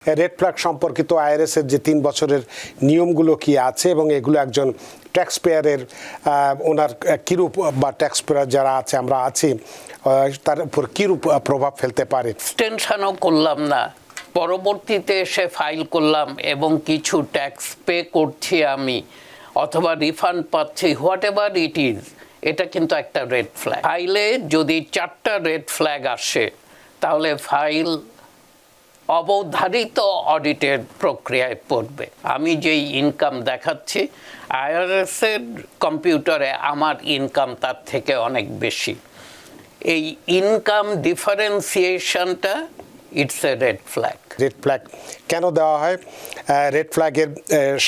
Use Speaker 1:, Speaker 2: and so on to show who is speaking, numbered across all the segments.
Speaker 1: Red flag সম্পর্কিত IRS এর যে ৩ বছরের নিয়মগুলো কি আছে এবং এগুলো একজন ট্যাক্স পেয়ারের ওনার কিরূপ বা ট্যাক্স পেয়ার যারা আছে আমরা আছি তার উপর কিরূপ প্রভাব ফেলতে পারে।
Speaker 2: এক্সটেনশনও করলাম না, পরবর্তীতে এসে ফাইল করলাম এবং কিছু ট্যাক্স পে করছি আমি অথবা রিফান্ড পাচ্ছি, হোয়াট এভার ইট ইজ, এটা কিন্তু একটা রেড ফ্ল্যাগ। ফাইলে যদি 4টা রেড ফ্ল্যাগ আসে তাহলে ফাইল অবধারিত অডিটের প্রক্রিয়ায় পড়বে। আমি যেই ইনকাম দেখাচ্ছি আইআরএসের কম্পিউটারে আমার ইনকাম তার থেকে অনেক বেশি। এই ইনকাম ডিফারেন্সিয়েশনটা it's a red flag.
Speaker 1: Red flag কেন দেওয়া হয়? রেড ফ্ল্যাগের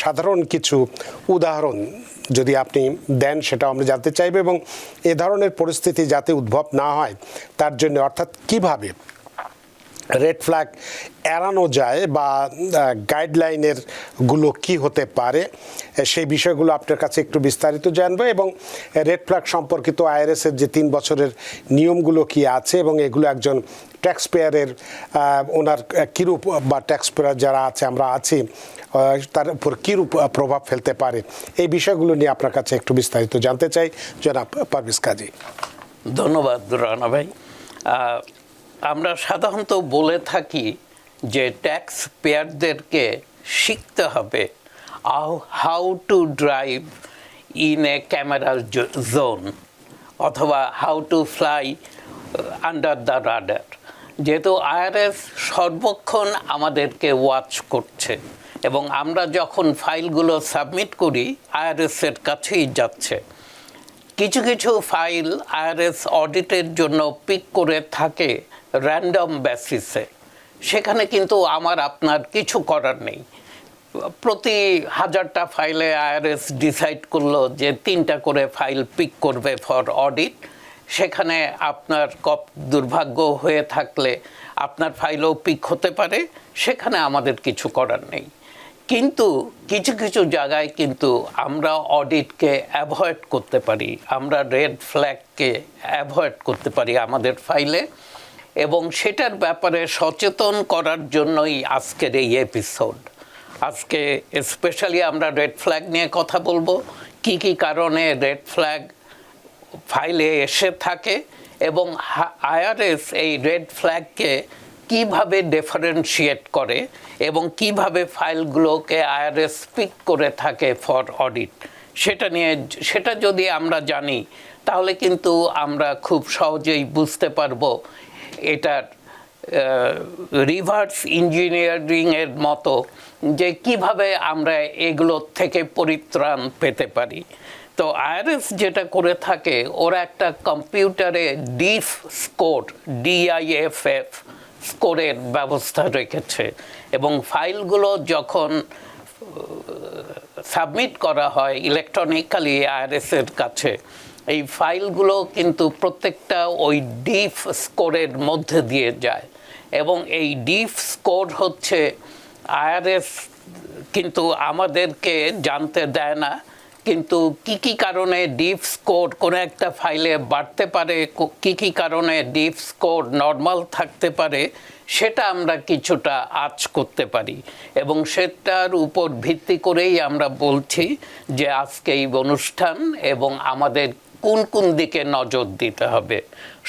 Speaker 1: সাধারণ কিছু উদাহরণ যদি আপনি দেন সেটাও আমরা জানতে চাইব এবং এ ধরনের পরিস্থিতি যাতে উদ্ভব না হয় তার জন্য, অর্থাৎ কিভাবে রেড ফ্ল্যাগ এড়ানো যায় বা গাইডলাইনের গুলো কি হতে পারে সেই বিষয়গুলো আপনার কাছে একটু বিস্তারিত জানবো এবং রেড ফ্ল্যাগ সম্পর্কিত আইআরএস এর যে ৩ বছরের নিয়মগুলো কি আছে এবং এগুলো একজন ট্যাক্স পেয়ারের ওনার কিরূপ বা ট্যাক্স পেয়ার যারা আছে আমরা আছি তার উপর কিরূপ প্রভাব ফেলতে পারে, এই বিষয়গুলো নিয়ে আপনার কাছে একটু বিস্তারিত জানতে চাই জনাব পারভেজ কাজী।
Speaker 2: ধন্যবাদ রানা ভাই। আমরা সাধারণত বলে থাকি যে ট্যাক্স পেয়ারদেরকে শিখতে হবে how to drive in a camera zone অথবা how to fly under the radar. যেহেতু আইআরএস সর্বক্ষণ আমাদেরকে ওয়াচ করছে এবং আমরা যখন ফাইলগুলো সাবমিট করি আইআরএসের কাছেই যাচ্ছে। কিছু কিছু ফাইল আইআরএস অডিটের জন্য পিক করে থাকে র্যান্ডম বেসিসে, সেখানে কিন্তু আমার আপনার কিছু করার নেই। প্রতি 1000টা ফাইলে আইআরএস ডিসাইড করলো যে 3টা করে ফাইল পিক করবে ফর অডিট। সেখানে আপনার দুর্ভাগ্য হয়ে থাকলে আপনার ফাইলও পিক হতে পারে, সেখানে আমাদের কিছু করার নেই। কিন্তু কিছু কিছু জায়গায় কিন্তু আমরা অডিটকে অ্যাভয়েড করতে পারি, আমরা রেড ফ্ল্যাগকে অ্যাভয়েড করতে পারি আমাদের ফাইলে, এবং সেটার ব্যাপারে সচেতন করার জন্যই আজকের এই এপিসোড। আজকে স্পেশালি আমরা রেড ফ্ল্যাগ নিয়ে কথা বলবো, কি কি কারণে রেড ফ্ল্যাগ ফাইলে এসে থাকে এবং আইআরএস এই রেড ফ্ল্যাগকে কিভাবে ডিফারেন্সিয়েট করে এবং কিভাবে ফাইলগুলোকে আইআরএস পিক করে থাকে ফর অডিট। সেটা যদি আমরা জানি তাহলে কিন্তু আমরা খুব সহজেই বুঝতে পারবো এটার রিভার্স ইঞ্জিনিয়ারিংয়ের মতো যে কিভাবে আমরা এগুলোর থেকে পরিত্রাণ পেতে পারি। তো আইআরএস যেটা করে থাকে, ওরা একটা কম্পিউটারে ডিফ স্কোর DIFF স্কোরের ব্যবস্থা রেখেছে এবং ফাইলগুলো যখন সাবমিট করা হয় ইলেকট্রনিক্যালি আইআরএসের কাছে, এই ফাইলগুলো কিন্তু প্রত্যেকটা ওই ডিফ স্কোরের মধ্যে দিয়ে যায় এবং এই ডিফ স্কোর হচ্ছে আইআরএস কিন্তু আমাদেরকে জানতে দেয় না, কিন্তু কি কি কারণে ডিফ স্কোর কোনো একটা ফাইলে বাড়তে পারে, কি কি কারণে ডিফ স্কোর নর্মাল থাকতে পারে, সেটা আমরা কিছুটা আঁচ করতে পারি এবং সেটার উপর ভিত্তি করেই আমরা বলছি যে আজকে এই অনুষ্ঠান এবং আমাদের কোন কোন দিকে নজর দিতে হবে।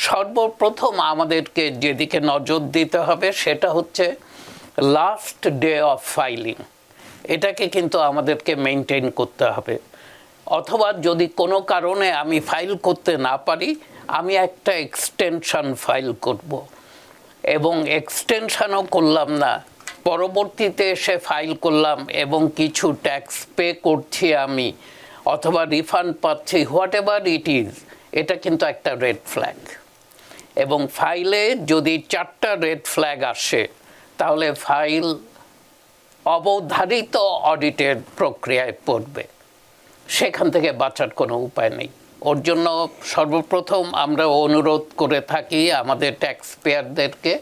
Speaker 2: সর্বপ্রথম আমাদেরকে যেদিকে নজর দিতে হবে সেটা হচ্ছে লাস্ট ডে অফ ফাইলিং। এটাকে কিন্তু আমাদেরকে মেনটেন করতে হবে। অথবা যদি কোনো কারণে আমি ফাইল করতে না পারি, আমি একটা এক্সটেনশন ফাইল করব এবং এক্সটেনশনও করলাম না, পরবর্তীতে এসে ফাইল করলাম এবং কিছু ট্যাক্স পে করছি আমি অথবা রিফান্ড পাচ্ছি, হোয়াট এভার ইট ইজ, এটা কিন্তু একটা রেড ফ্ল্যাগ। এবং ফাইলে যদি 4টা রেড ফ্ল্যাগ আসে তাহলে ফাইল অবধারিত অডিটের প্রক্রিয়ায় পড়বে, সেখান থেকে বাঁচার কোনো উপায় নেই। ওর জন্য সর্বপ্রথম আমরা অনুরোধ করে থাকি আমাদের ট্যাক্স পেয়ারদেরকে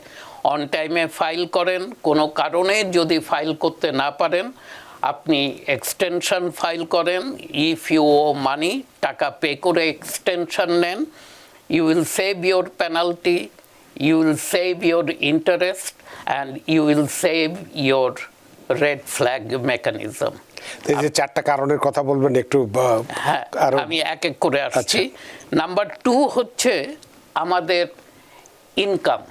Speaker 2: অন টাইমে ফাইল করেন। কোনো কারণে যদি ফাইল করতে না পারেন আপনি এক্সটেনশন ফাইল করেন। ইফ ইউ ও মানি, টাকা পে করে এক্সটেনশন নেন, you will save your penalty, you will save your interest and you will save your red flag mechanism.
Speaker 1: এই যে চারটা কারণের কথা বলবেন একটু
Speaker 2: হ্যাঁ,
Speaker 1: আরো
Speaker 2: আমি এক এক করে আসছি। নাম্বার 2 হচ্ছে আমাদের ইনকাম।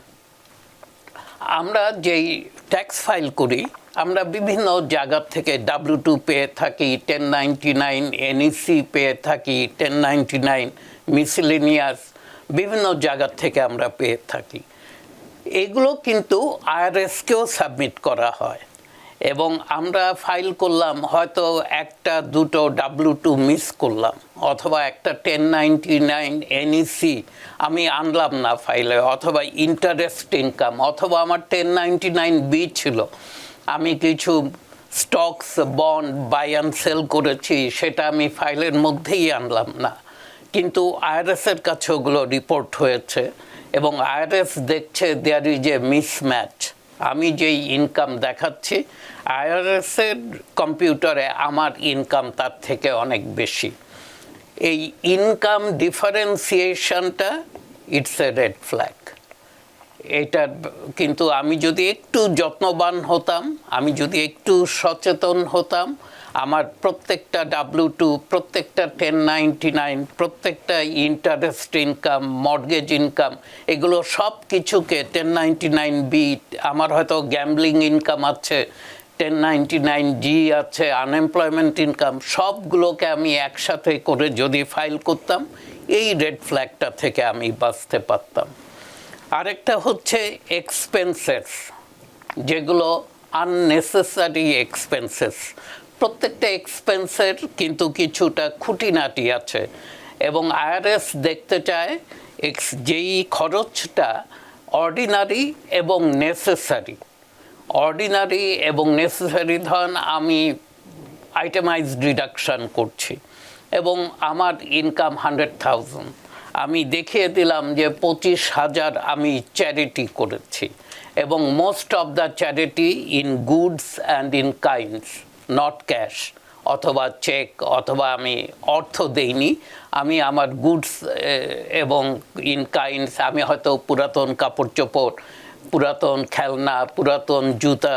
Speaker 2: আমরা যেই ট্যাক্স ফাইল করি, আমরা বিভিন্ন জায়গা থেকে W2 পেয়ে থাকি, 1099 NEC পেয়ে থাকি, 1099 মিসেলেনিয়াস, বিভিন্ন জায়গা থেকে আমরা পেয়ে থাকি। এগুলো কিন্তু IRS-কেও সাবমিট করা হয় এবং আমরা ফাইল করলাম, হয়তো একটা দুটো W2 মিস করলাম, অথবা একটা 1099 NEC আমি আনলাম না ফাইলে, অথবা ইন্টারেস্ট ইনকাম, অথবা আমার 1099B ছিল, আমি কিছু stocks bond buy and sell করেছি, সেটা আমি ফাইলের মধ্যেই আনলাম না, কিন্তু IRS-এর কাছে ওগুলো রিপোর্ট হয়েছে এবং IRS দেখছে দেয়ার ইজ এ মিসম্যাচ। আমি যেই ইনকাম দেখাচ্ছি, IRS-এর কম্পিউটারে আমার ইনকাম তার থেকে অনেক বেশি। এই ইনকাম ডিফারেন্সিয়েশনটা ইটস এ রেড ফ্ল্যাগ। এটা কিন্তু আমি যদি একটু যত্নবান হতাম, আমি যদি একটু সচেতন হতাম, আমার প্রত্যেকটা W2, প্রত্যেকটা 1099, প্রত্যেকটা ইন্টারেস্ট ইনকাম, মর্গেজ ইনকাম, এগুলো সব কিছুকে 1099B, আমার হয়তো গ্যাম্বলিং ইনকাম আছে, 1099G আছে, আনএমপ্লয়মেন্ট ইনকাম, সবগুলোকে আমি একসাথে করে যদি ফাইল করতাম, এই রেড ফ্ল্যাগটা থেকে আমি বাঁচতে পারতাম। আরেকটা হচ্ছে এক্সপেন্সেস, যেগুলো আননেসেসারি এক্সপেন্সেস। প্রত্যেকটা এক্সপেন্সের কিন্তু কিছুটা খুঁটিনাটি আছে এবং IRS দেখতে চায় যেই খরচটা অর্ডিনারি এবং নেসেসারি। অর্ডিনারি এবং নেসেসারি ধরুন আমি আইটেমাইজড ডিডাকশন করছি এবং আমার ইনকাম 100,000, আমি দেখিয়ে দিলাম যে 25,000 আমি চ্যারিটি করেছি এবং most of the charity in goods and in kinds, not cash, অথবা চেক, অথবা আমি অর্থ দেইনি, আমি আমার গুডস এবং ইন কাইন্ডস, আমি হয়তো পুরাতন কাপড় চোপড়, পুরাতন খেলনা, পুরাতন জুতা,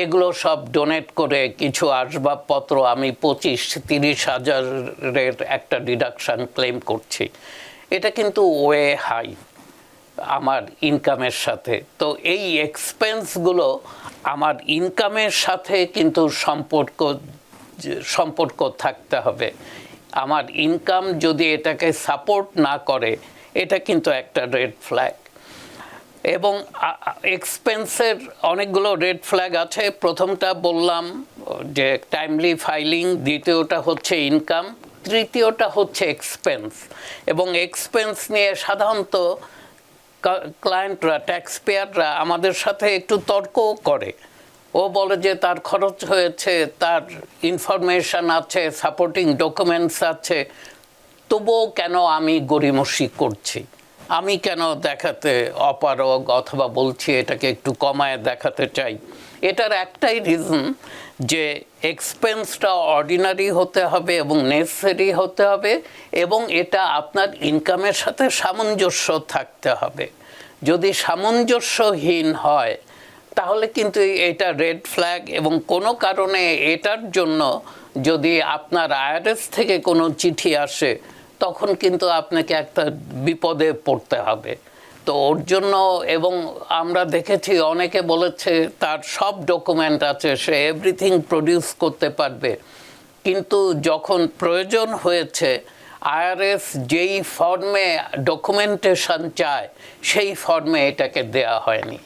Speaker 2: এগুলো সব ডোনেট করে কিছু আসবাবপত্র আমি 25-30 হাজারের একটা ডিডাকশান ক্লেম করছি। এটা কিন্তু ওয়ে হাই আমার ইনকামের সাথে। তো এই এক্সপেন্সগুলো আমার ইনকামের সাথে কিন্তু সম্পর্ক থাকতে হবে। আমার ইনকাম যদি এটাকে সাপোর্ট না করে, এটা কিন্তু একটা রেড ফ্ল্যাগ। এবং এক্সপেন্সের অনেকগুলো রেড ফ্ল্যাগ আছে। প্রথমটা বললাম যে টাইমলি ফাইলিং, দ্বিতীয়টা হচ্ছে ইনকাম, তৃতীয়টা হচ্ছে এক্সপেন্স। এবং এক্সপেন্স নিয়ে সাধারণত ক্লায়েন্টরা, ট্যাক্স পেয়াররা আমাদের সাথে একটু তর্কও করে। ও বলে যে তার খরচ হয়েছে, তার ইনফরমেশন আছে, সাপোর্টিং ডকুমেন্টস আছে, তবুও কেন আমি গড়িমসি করছি, আমি কেন দেখাতে অপারগ, অথবা বলছি এটাকে একটু কমায় দেখাতে চাই। এটার একটাই রিজন যে এক্সপেন্সটা অর্ডিনারি হতে হবে এবং নেসেসারি হতে হবে এবং এটা আপনার ইনকামের সাথে সামঞ্জস্য থাকতে হবে। যদি সামঞ্জস্যহীন হয় তাহলে কিন্তু এটা রেড ফ্ল্যাগ। এবং কোনো কারণে এটার জন্য যদি আপনার IRS থেকে কোনো চিঠি আসে, তখন কিন্তু আপনাকে একটা বিপদে পড়তে হবে। তো ওর জন্য, এবং আমরা দেখেছি অনেকে বলেছে তার সব ডকুমেন্ট আছে, সে এভরিথিং প্রডিউস করতে পারবে, কিন্তু যখন প্রয়োজন হয়েছে IRS যেই ফর্মে ডকুমেন্টেশন চায় সেই ফর্মে এটাকে দেয়া হয়নি।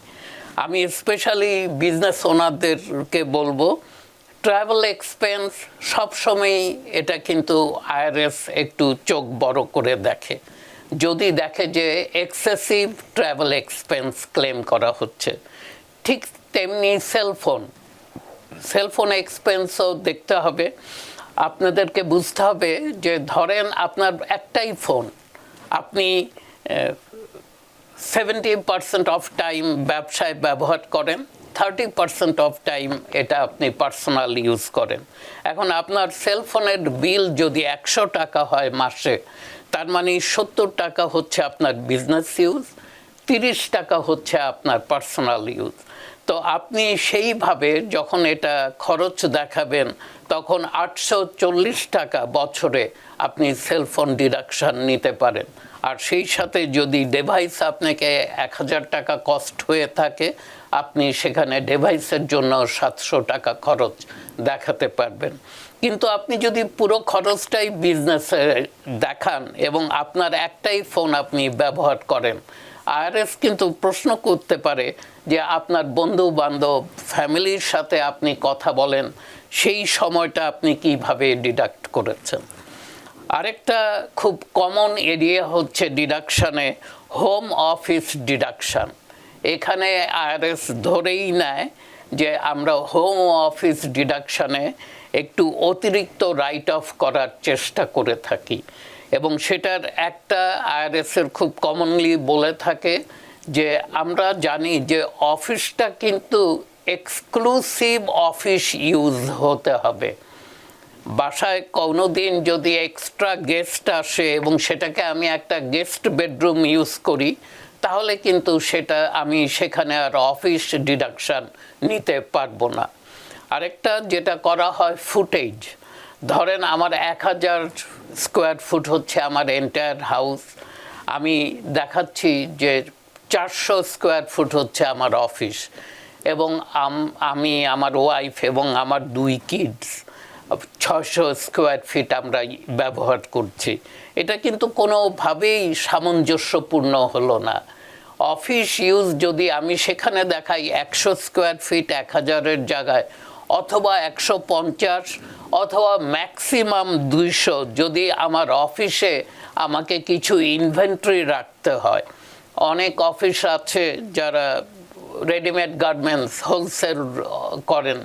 Speaker 2: আমি স্পেশালি বিজনেস ওনারদেরকে বলবো, ট্রাভেল এক্সপেন্স সবসময়ই এটা কিন্তু IRS একটু চোখ বড় করে দেখে। যদি দেখে যে এক্সেসিভ ট্রাভেল এক্সপেন্স ক্লেম করা হচ্ছে, ঠিক তেমনি সেলফোন এক্সপেন্সও দেখতে হবে। আপনাদেরকে বুঝতে হবে যে ধরেন আপনার একটাই ফোন, আপনি 70% অফ টাইম ব্যবসায় ব্যবহার করেন, 30% অফ টাইম এটা আপনি পার্সোনাল ইউজ করেন। এখন আপনার সেলফোনের বিল যদি 100 টাকা হয় মাসে, তার মানে 70 টাকা হচ্ছে আপনার বিজনেস ইউজ, 30 টাকা হচ্ছে আপনার পার্সোনাল ইউজ। তো আপনি সেইভাবে যখন এটা খরচ দেখাবেন তখন 840 টাকা বছরে আপনি সেলফোন ডিডাকশন নিতে পারেন। আর সেই সাথে যদি ডিভাইস আপনাকে 1000 টাকা কস্ট হয়ে থাকে, আপনি সেখানে ডিভাইসের জন্য 700 টাকা খরচ দেখাতে পারবেন। কিন্তু আপনি যদি পুরো খরচটাই বিজনেসে দেখান এবং আপনার একটাই ফোন আপনি ব্যবহার করেন, আইআরএস কিন্তু প্রশ্ন করতে পারে যে আপনার বন্ধু বান্ধব ফ্যামিলির সাথে আপনি কথা বলেন, সেই সময়টা আপনি কিভাবে ডিডাক্ট করেছেন। আরেকটা খুব কমন এরিয়া হচ্ছে ডিডাকশানে হোম অফিস ডিডাকশান। এখানে আইআরএস ধরেই নেয় যে আমরা হোম অফিস ডিডাকশানে একটু অতিরিক্ত রাইট অফ করার চেষ্টা করে থাকি, এবং সেটার একটা আইআরএসের খুব কমনলি বলে থাকে যে আমরা জানি যে অফিসটা কিন্তু এক্সক্লুসিভ অফিস ইউজ হতে হবে। বাসায় কোনো দিন যদি এক্সট্রা গেস্ট আসে এবং সেটাকে আমি একটা গেস্ট বেডরুম ইউজ করি, তাহলে কিন্তু সেটা আমি সেখানে আর অফিস ডিডাকশান নিতে পারবো না। আরেকটা যেটা করা হয় ফুটেজ, ধরেন আমার 1000 স্কোয়ার ফুট হচ্ছে আমার এন্টায়ার হাউস, আমি দেখাচ্ছি যে 400 স্কোয়ার ফুট হচ্ছে আমার অফিস, এবং আমি আমার ওয়াইফ এবং আমার 2 কিডস 600 স্কোয়ার ফিট আমরা ব্যবহার করছি। এটা কিন্তু কোনোভাবেই সামঞ্জস্যপূর্ণ হলো না। অফিস ইউজ যদি আমি সেখানে দেখাই 100 স্কোয়ার ফিট 1000-এর জায়গায়, অথবা 150, অথবা ম্যাক্সিমাম 200, যদি আমার অফিসে আমাকে কিছু ইনভেন্টরি রাখতে হয়। অনেক অফিস আছে যারা রেডিমেড গার্মেন্টস হোলসেল করেন,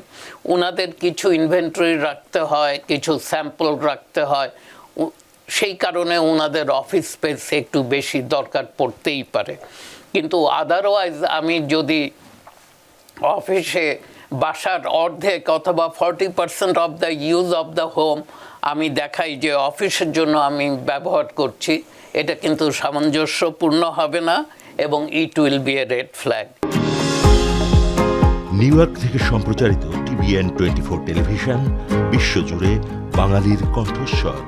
Speaker 2: ওনাদের কিছু ইনভেন্টরি রাখতে হয়, কিছু স্যাম্পল রাখতে হয়, সেই কারণে ওনাদের অফিস স্পেস একটু বেশি দরকার পড়তেই পারে। কিন্তু আদারওয়াইজ আমি যদি অফিসে বাসার অর্ধেক অথবা 40% of the use of the home আমি দেখাই যে অফিসের জন্য আমি ব্যবহার করছি, এটা কিন্তু সামঞ্জস্যপূর্ণ হবে না, এবং it will B A red flag.
Speaker 3: New York থেকে সম্প্রচারিত TVN 24 টেলিভিশন বিশ্বজুড়ে বাঙালির কণ্ঠস্বর।